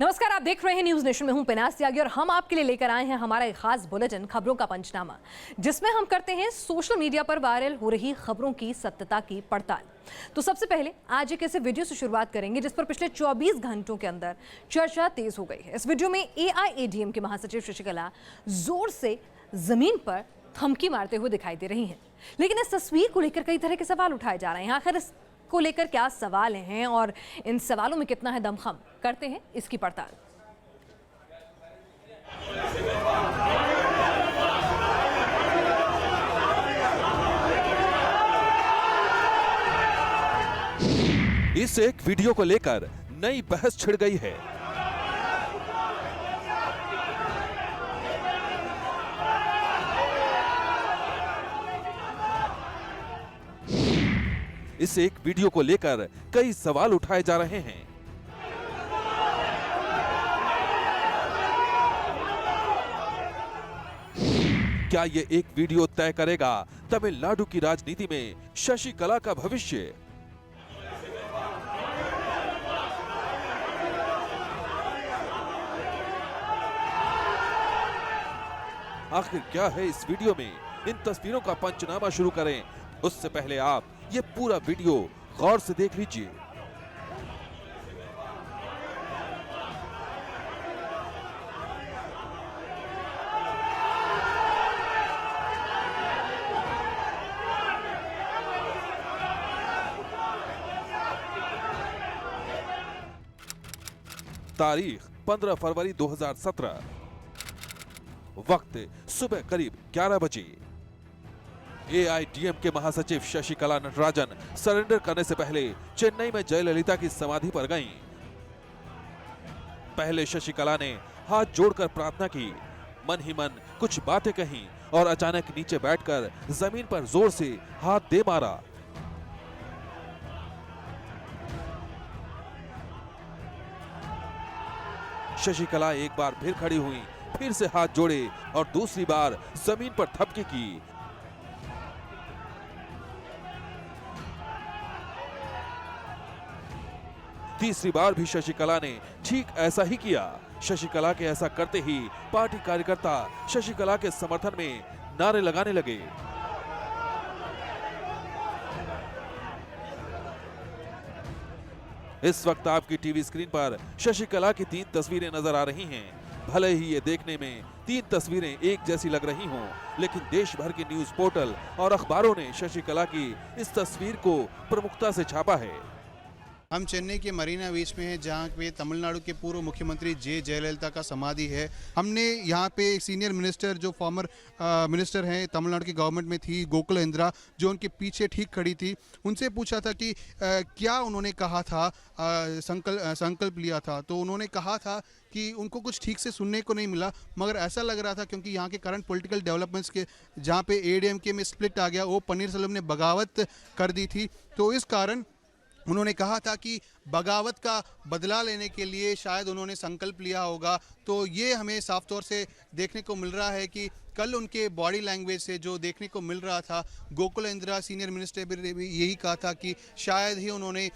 नमस्कार, आप देख रहे हैं न्यूज नेशन में हूं पिनास त्यागी और हम आपके लिए लेकर आए हैं हमारा एक खास बुलेटिन खबरों का पंचनामा, जिसमें हम करते हैं सोशल मीडिया पर वायरल हो रही खबरों की सत्यता की पड़ताल। तो सबसे पहले आज एक ऐसे वीडियो से शुरुआत करेंगे जिस पर पिछले 24 घंटों के अंदर चर्चा तेज हो गई है। इस वीडियो में एआईएडीएम के महासचिव शशिकला जोर से जमीन पर थमकी मारते हुए दिखाई दे रही हैं, लेकिन इस तस्वीर को लेकर कई तरह के सवाल उठाए जा रहे हैं। आखिर इस को लेकर क्या सवाल हैं और इन सवालों में कितना है दमखम, करते हैं इसकी पड़ताल। इस एक वीडियो को लेकर नई बहस छिड़ गई है। इस एक वीडियो को लेकर कई सवाल उठाए जा रहे हैं। क्या ये एक वीडियो तय करेगा तमिलनाडु की राजनीति में शशिकला का भविष्य? आखिर क्या है इस वीडियो में? इन तस्वीरों का पंचनामा शुरू करें उससे पहले आप ये पूरा वीडियो गौर से देख लीजिए। तारीख 15 फरवरी 2017, वक्त सुबह करीब 11 बजे। एआईडीएम के महासचिव शशिकला नटराजन सरेंडर करने से पहले चेन्नई में जयललिता की समाधि पर गईं। पहले शशिकला ने हाथ जोड़कर प्रार्थना की, मन ही मन कुछ बातें कहीं और अचानक नीचे बैठकर जमीन पर जोर से हाथ दे मारा। शशिकला एक बार फिर खड़ी हुई, फिर से हाथ जोड़े और दूसरी बार जमीन पर थपकी की। तीसरी बार भी शशिकला ने ठीक ऐसा ही किया। शशिकला के ऐसा करते ही पार्टी कार्यकर्ता शशिकला के समर्थन में नारे लगाने लगे। इस वक्त आपकी टीवी स्क्रीन पर शशिकला की 3 तस्वीरें नजर आ रही हैं। भले ही ये देखने में 3 तस्वीरें एक जैसी लग रही हों, लेकिन देश भर के न्यूज पोर्टल और अखबारों ने शशिकला की इस तस्वीर को प्रमुखता से छापा है। हम चेन्नई के मरीना बीच में हैं, जहाँ पे तमिलनाडु के पूर्व मुख्यमंत्री जयललिता का समाधि है। हमने यहाँ पे एक सीनियर मिनिस्टर जो फॉर्मर मिनिस्टर हैं तमिलनाडु की गवर्नमेंट में थी, गोकुल इंदिरा, जो उनके पीछे ठीक खड़ी थी, उनसे पूछा था कि क्या उन्होंने कहा था, संकल्प लिया था। तो उन्होंने कहा था कि उनको कुछ ठीक से सुनने को नहीं मिला, मगर ऐसा लग रहा था क्योंकि यहाँ के करंट पॉलिटिकल डेवलपमेंट्स के जहाँ पे एडीएमके में स्प्लिट आ गया, वो पन्नीरसेल्वम ने बगावत कर दी थी, तो इस कारण उन्होंने कहा था कि बगावत का बदला लेने के लिए शायद उन्होंने संकल्प लिया होगा। तो ये हमें साफ तौर से देखने को मिल रहा है कि कल उनके बॉडी लैंग्वेज से जो देखने को मिल रहा था, गोकुल इंदिरा सीनियर मिनिस्टर ने भी यही कहा था कि शायद ही उन्होंने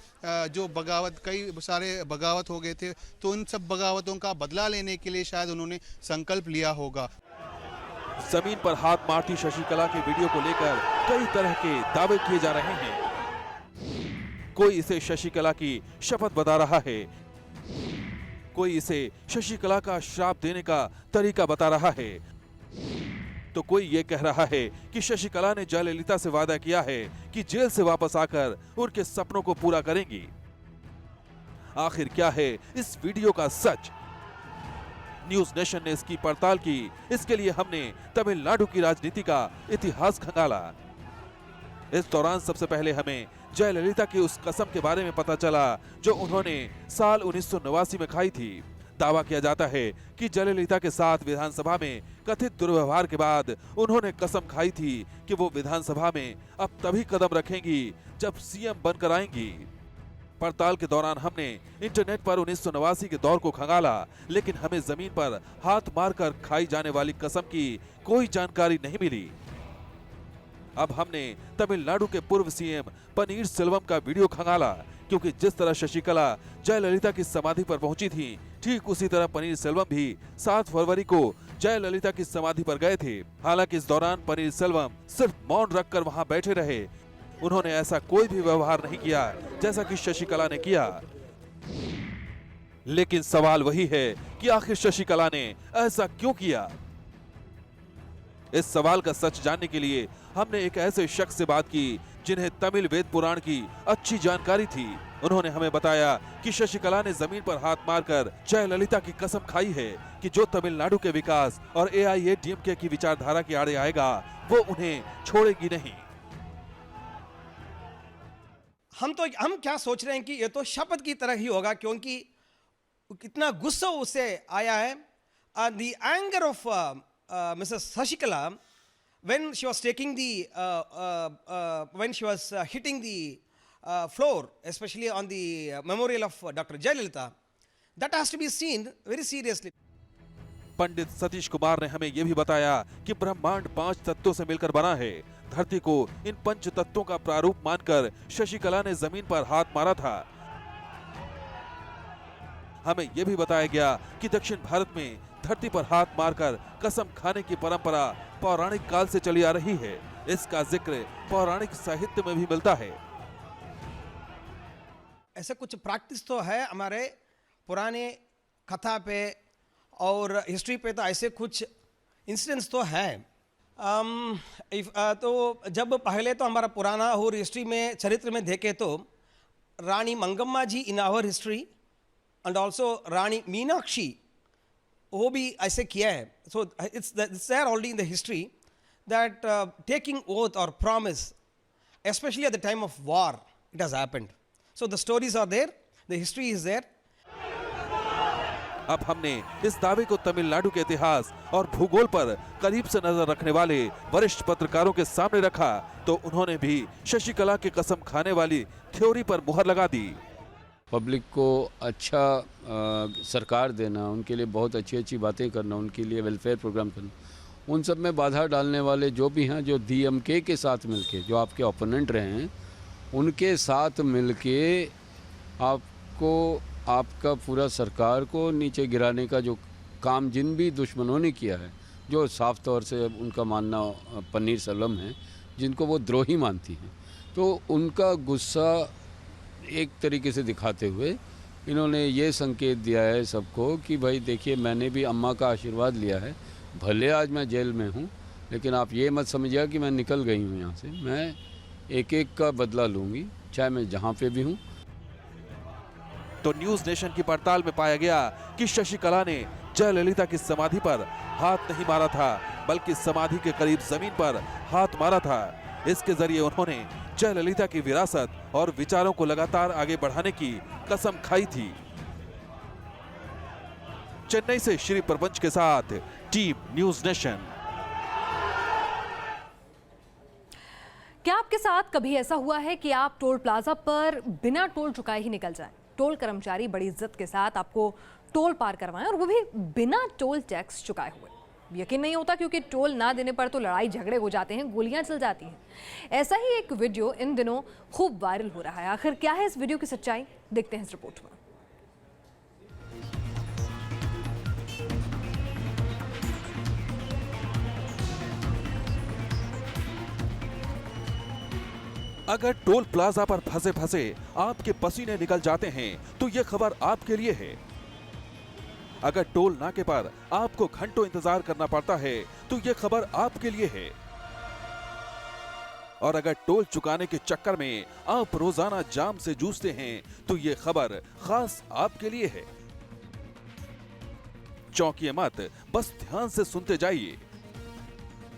जो बगावत, कई सारे बगावत हो गए थे, तो उन सब बगावतों का बदला लेने के लिए शायद उन्होंने संकल्प लिया होगा। जमीन पर हाथ मारती शशिकला के वीडियो को लेकर कई तरह के दावे किए जा रहे हैं। कोई इसे शशिकला की शपथ बता रहा है, कोई इसे शशिकला का श्राप देने का तरीका बता रहा है, तो कोई ये कह रहा है कि शशिकला ने जयललिता से वादा किया है कि जेल से वापस आकर उनके सपनों को पूरा करेंगी। आखिर क्या है इस वीडियो का सच? न्यूज नेशन ने इसकी पड़ताल की। इसके लिए हमने तमिलनाडु की राजनीति का इतिहास खंगाला। इस दौरान सबसे पहले हमें जयललिता की उस कसम के बारे में पता चला जो उन्होंने साल 1989 में खाई थी। दावा किया जाता है कि जयललिता के साथ विधानसभा में कथित दुर्व्यवहार के बाद उन्होंने कसम खाई थी कि वो विधानसभा में अब तभी कदम रखेंगी जब सीएम बनकर आएंगी। पड़ताल के दौरान हमने इंटरनेट पर 1989 के दौर को खंगाला, लेकिन हमें जमीन पर हाथ मारकर खाई जाने वाली कसम की कोई जानकारी नहीं मिली। अब हमने तमिलनाडु के पूर्व सीएम पनीरसेल्वम का वीडियो खंगाला। क्योंकि जिस तरह शशिकला जयललिता की समाधि पर पहुंची थी, ठीक उसी तरह पनीरसेल्वम भी 7 फरवरी को जयललिता की समाधि पर गए थे। हालांकि इस दौरान पनीरसेल्वम सिर्फ मौन रखकर वहां बैठे रहे। उन्होंने ऐसा कोई भी व्यवहार नहीं किया जैसा कि शशिकला ने किया। लेकिन सवाल वही है कि आखिर शशिकला ने ऐसा क्यों किया? इस सवाल का सच जानने के लिए हमने एक ऐसे शख्स से बात की जिन्हें तमिल वेद पुराण की अच्छी जानकारी थी। उन्होंने हमें बताया कि शशिकला ने जमीन पर हाथ मारकर जयललिता की कसम खाई है कि जो तमिलनाडु के विकास और AIADMK की विचारधारा के आड़े आएगा वो उन्हें छोड़ेगी नहीं। हम क्या सोच रहे हैं कि ये तो शपथ की तरह ही होगा, क्योंकि कितना गुस्सा उसे आया है। The anger of Mrs Shashikala when she was taking the when she was hitting the floor, especially on the memorial of Dr. Jayalalitha, that has to be seen very seriously. Pandit Satish Kumar ने हमें यह भी बताया कि ब्रह्मांड 5 तत्वों से मिलकर बना है। धरती को इन 5 तत्वों का प्रारूप मानकर शशिकला ने जमीन पर हाथ मारा था। हमें यह भी बताया गया कि दक्षिण भारत में धरती पर हाथ मारकर कसम खाने की परंपरा पौराणिक काल से चली आ रही है। इसका जिक्र पौराणिक साहित्य में भी मिलता है। ऐसा कुछ प्रैक्टिस तो है हमारे पुराने कथा पे और हिस्ट्री पे, तो ऐसे कुछ इंसिडेंट्स तो है। तो जब पहले तो हमारा पुराना और हिस्ट्री में चरित्र में देखे तो Rani Mangamma ji in our history and also Rani Meenakshi, वो भी ऐसे किया है। So it's there already in the history that taking oath और promise, especially at the time of war, it has happened. So the stories are there, the history is there. अब हमने इस दावे को तमिलनाडु के इतिहास और भूगोल पर करीब से नजर रखने वाले वरिष्ठ पत्रकारों के सामने रखा तो उन्होंने भी शशिकला की कसम खाने वाली थ्योरी पर मुहर लगा दी। पब्लिक को अच्छा सरकार देना, उनके लिए बहुत अच्छी अच्छी बातें करना, उनके लिए वेलफेयर प्रोग्राम करना, उन सब में बाधा डालने वाले जो भी हैं, जो DMK के साथ मिलके, जो आपके ओपोनेंट रहे हैं, उनके साथ मिलके आपको, आपका पूरा सरकार को नीचे गिराने का जो काम जिन भी दुश्मनों ने किया है, जो साफ तौर से उनका मानना पनीरसेल्वम है, जिनको वो द्रोही मानती हैं, तो उनका गुस्सा एक तरीके से दिखाते हुए इन्होंने ये संकेत दिया है सबको कि भाई देखिए, मैंने भी अम्मा का आशीर्वाद लिया है, भले आज मैं जेल में हूँ, लेकिन आप ये मत समझिए कि मैं निकल गई हूँ यहाँ से, मैं एक एक का बदला लूँगी, चाहे मैं जहाँ पे भी हूँ। तो न्यूज नेशन की पड़ताल में पाया गया कि शशिकला ने जयललिता की समाधि पर हाथ नहीं मारा था, बल्कि समाधि के करीब जमीन पर हाथ मारा था। इसके जरिए उन्होंने जयललिता की विरासत और विचारों को लगातार आगे बढ़ाने की कसम खाई थी। चेन्नई से श्री प्रपंच के साथ टीम न्यूज नेशन। क्या आपके साथ कभी ऐसा हुआ है कि आप टोल प्लाजा पर बिना टोल चुकाए ही निकल जाएं? टोल कर्मचारी बड़ी इज्जत के साथ आपको टोल पार करवाएं और वो भी बिना टोल टैक्स चुकाए हुए। यकीन नहीं होता क्योंकि टोल ना देने पर तो लड़ाई झगड़े हो जाते हैं, गोलियां चल जाती हैं। ऐसा ही एक वीडियो इन दिनों खूब वायरल हो रहा है। आखिर क्या है इस वीडियो की सच्चाई, देखते हैं इस रिपोर्ट में। अगर टोल प्लाजा पर फंसे फंसे आपके पसीने निकल जाते हैं तो यह खबर आपके लिए है। अगर टोल नाके पर आपको घंटों इंतजार करना पड़ता है तो यह खबर आपके लिए है। और अगर टोल चुकाने के चक्कर में आप रोजाना जाम से जूझते हैं तो यह खबर खास आपके लिए है। चौंकिए मत, बस ध्यान से सुनते जाइए।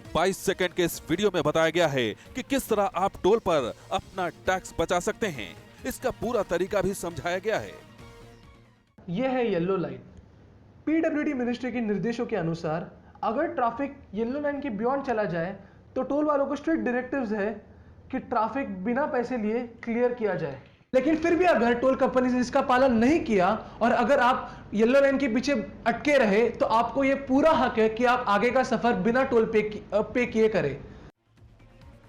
22 सेकंड के इस वीडियो में बताया गया है कि किस तरह आप टोल पर अपना टैक्स बचा सकते हैं। इसका पूरा तरीका भी समझाया गया है। यह है येलो लाइन। PWD मिनिस्ट्री के निर्देशों के अनुसार अगर ट्रैफिक येलो लाइन के बियॉन्ड चला जाए तो टोल वालों को स्ट्रिक्ट डायरेक्टिव्स है कि ट्रैफिक बिना पैसे लिए क्लियर किया जाए। लेकिन फिर भी अगर टोल कंपनी ने इसका पालन नहीं किया और अगर आप येलो लाइन के पीछे अटके रहे तो आपको ये पूरा हक है कि आप आगे का सफर बिना टोल पे किए करें।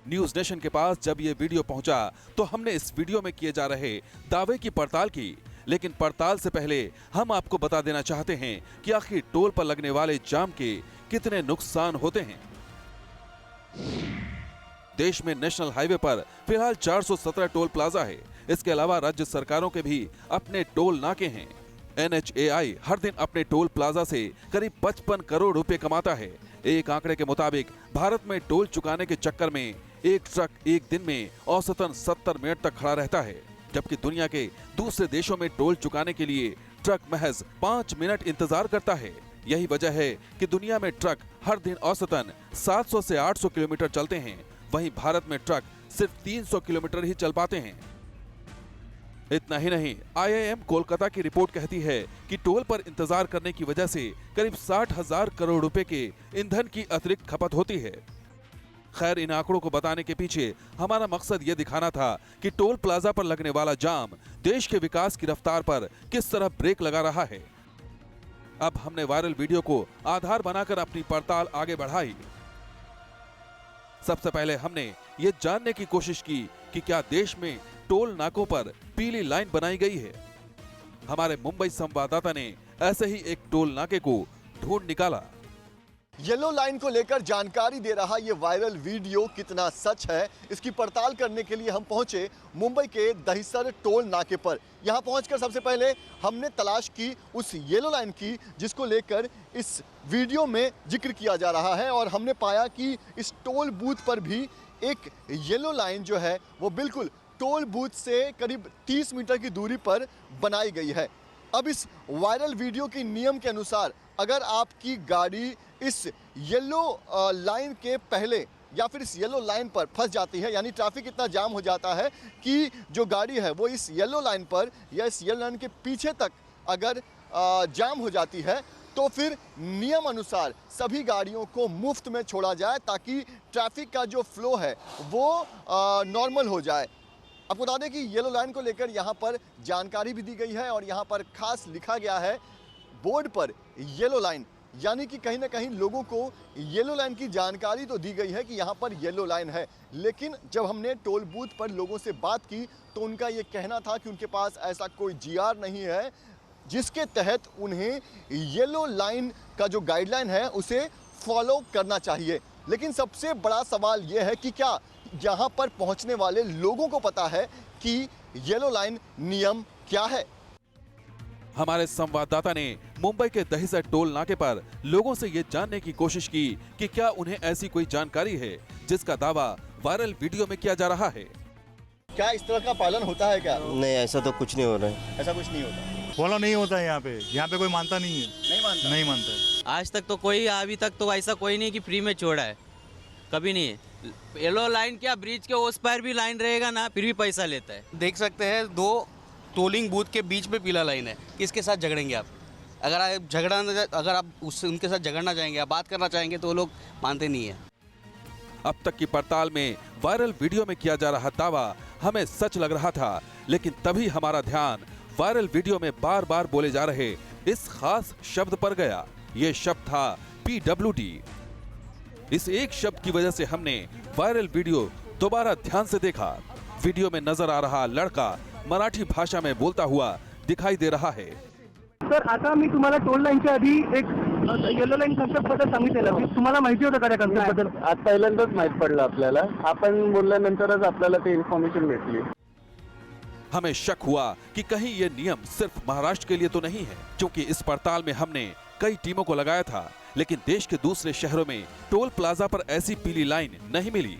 न्यूज नेशन के पास जब ये वीडियो पहुंचा तो हमने इस वीडियो में किए जा रहे दावे की पड़ताल की, लेकिन पड़ताल से पहले हम आपको बता देना चाहते हैं कि आखिर टोल पर लगने वाले जाम के कितने नुकसान होते हैं। देश में नेशनल हाईवे पर फिलहाल 417 टोल प्लाजा है। इसके अलावा राज्य सरकारों के भी अपने टोल नाके हैं। NHAI हर दिन अपने टोल प्लाजा से करीब 55 करोड़ रुपए कमाता है। एक आंकड़े के मुताबिक भारत में टोल चुकाने के चक्कर में एक ट्रक एक दिन में औसतन 70 मिनट तक खड़ा रहता है, जबकि दुनिया के दूसरे देशों में टोल चुकाने के लिए ट्रक महज 5 मिनट इंतजार करता है। यही वजह है कि दुनिया में ट्रक हर दिन औसतन 700 से 800 किलोमीटर चलते हैं, वहीं भारत में ट्रक सिर्फ 300 किलोमीटर ही चल पाते हैं। इतना ही नहीं, IIM कोलकाता की रिपोर्ट कहती है कि टोल पर इंतजार करने की वजह से करीब 60,000 करोड़ रुपए के ईंधन की अतिरिक्त खपत होती है। खैर, इन आंकड़ों को बताने के पीछे हमारा मकसद ये दिखाना था कि टोल प्लाजा पर लगने वाला जाम देश के विकास की रफ्तार पर किस तरह ब्रेक लगा रहा है। अब हमने वायरल वीडियो को आधार बनाकर अपनी पड़ताल आगे बढ़ाई। सबसे पहले हमने ये जानने की कोशिश की कि क्या देश में टोल नाकों पर पीली लाइन बनाई गई है। हमारे मुंबई संवाददाता ने ऐसे ही एक टोल नाके को ढूंढ निकाला। येलो लाइन को लेकर जानकारी दे रहा ये वायरल वीडियो कितना सच है, इसकी पड़ताल करने के लिए हम पहुंचे मुंबई के दहिसर टोल नाके पर। यहां पहुंचकर सबसे पहले हमने तलाश की उस येलो लाइन की जिसको लेकर इस वीडियो में जिक्र किया जा रहा है, और हमने पाया कि इस टोल बूथ पर भी एक येलो लाइन जो है वो बिल्कुल टोल बूथ से करीब 30 मीटर की दूरी पर बनाई गई है। अब इस वायरल वीडियो के नियम के अनुसार अगर आपकी गाड़ी इस येलो लाइन के पहले या फिर इस येलो लाइन पर फंस जाती है, यानी ट्रैफिक इतना जाम हो जाता है कि जो गाड़ी है वो इस येलो लाइन पर या इस येलो लाइन के पीछे तक अगर जाम हो जाती है, तो फिर नियम अनुसार सभी गाड़ियों को मुफ्त में छोड़ा जाए ताकि ट्रैफिक का जो फ्लो है वो नॉर्मल हो जाए। आपको बता दें कि येलो लाइन को लेकर यहाँ पर जानकारी भी दी गई है, और यहाँ पर खास लिखा गया है बोर्ड पर येलो लाइन, यानी कि कहीं ना कहीं लोगों को येलो लाइन की जानकारी तो दी गई है कि यहाँ पर येलो लाइन है। लेकिन जब हमने टोल बूथ पर लोगों से बात की तो उनका ये कहना था कि उनके पास ऐसा कोई GR नहीं है जिसके तहत उन्हें येलो लाइन का जो गाइडलाइन है उसे फॉलो करना चाहिए। लेकिन सबसे बड़ा सवाल ये है कि क्या यहाँ पर पहुँचने वाले लोगों को पता है कि येलो लाइन नियम क्या है। हमारे संवाददाता ने मुंबई के दहिसर टोल नाके पर लोगों से ये जानने की कोशिश की कि क्या उन्हें ऐसी कोई जानकारी है जिसका दावा वायरल वीडियो में किया जा रहा है। क्या इस तरह का पालन होता है क्या? नहीं, ऐसा तो कुछ नहीं हो रहा है। ऐसा कुछ नहीं होता, फॉलो नहीं होता है यहाँ पे कोई मानता नहीं है। नहीं मानता है। आज तक तो कोई, अभी तक तो ऐसा कोई नहीं कि फ्री में छोड़ा है, कभी नहीं है। येलो लाइन क्या, ब्रिज के उस पार भी लाइन रहेगा ना, फिर भी पैसा लेता है। देख सकते हैं 2 टोलिंग बूथ के बीच में पीला लाइन है। किसके साथ झगड़ेंगे आप? अगर आप उनके साथ झगड़ना चाहेंगे, आप बात करना चाहेंगे तो वो लोग मानते नहीं है। अब तक की पड़ताल में वायरल वीडियो में किया जा रहा दावा हमें सच लग रहा था, लेकिन तभी हमारा ध्यान वायरल वीडियो में बार बार बोले जा रहे इस खास शब्द पर गया। ये शब्द था PWD। इस एक शब्द की वजह से हमने वायरल वीडियो दोबारा ध्यान से देखा। वीडियो में नजर आ रहा लड़का मराठी भाषा में बोलता हुआ दिखाई दे रहा है। सर, आता मी तुम्हाला टोल लाईनच्या आधी एक येलो लाईन कन्सेप्ट बद्दल सांगितलेलं, तुम्हाला माहिती होतं का त्या कन्सेप्ट बद्दल? आज पहिल्यांदाच माहित पडलं आपल्याला, आपण बोलल्यानंतरच आपल्याला ते इन्फॉर्मेशन भेटली। हमें शक हुआ कि कहीं ये नियम सिर्फ महाराष्ट्र के लिए तो नहीं है, क्योंकि इस पड़ताल में हमने कई टीमों को लगाया था, लेकिन देश के दूसरे शहरों में टोल प्लाजा पर ऐसी पीली लाइन नहीं मिली।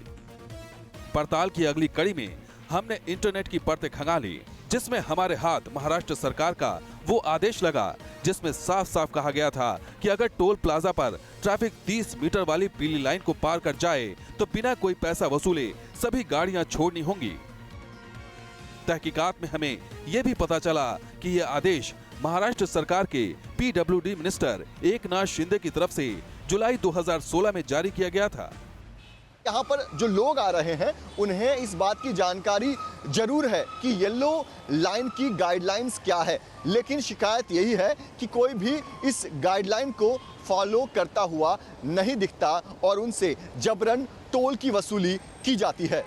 पड़ताल की अगली कड़ी में हमने इंटरनेट की परतें खंगाली, जिसमें हमारे हाथ महाराष्ट्र सरकार का वो आदेश लगा जिसमें साफ साफ कहा गया था कि अगर टोल प्लाजा पर ट्रैफिक 30 मीटर वाली पीली लाइन को पार कर जाए तो बिना कोई पैसा वसूले सभी गाड़ियां छोड़नी होंगी। तहकीकात में हमें यह भी पता चला कि यह आदेश महाराष्ट्र सरकार के PWD मिनिस्टर एकनाथ शिंदे की तरफ से जुलाई 2016 में जारी किया गया था। यहाँ पर जो लोग आ रहे हैं उन्हें इस बात की जानकारी जरूर है कि येलो लाइन की गाइडलाइंस क्या है, लेकिन शिकायत यही है कि कोई भी इस गाइडलाइन को फॉलो करता हुआ नहीं दिखता और उनसे जबरन टोल की वसूली की जाती है।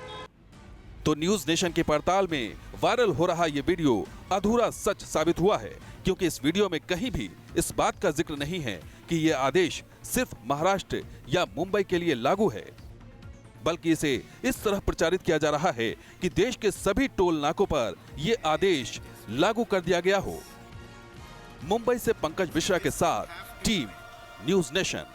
तो न्यूज नेशन की पड़ताल में वायरल हो रहा ये वीडियो अधूरा सच साबित हुआ है, क्योंकि इस वीडियो में कहीं भी इस बात का जिक्र नहीं है कि ये आदेश सिर्फ महाराष्ट्र या मुंबई के लिए लागू है, बल्कि इसे इस तरह प्रचारित किया जा रहा है कि देश के सभी टोल नाकों पर ये आदेश लागू कर दिया गया हो। मुंबई से पंकज मिश्रा के साथ टीम न्यूज नेशन।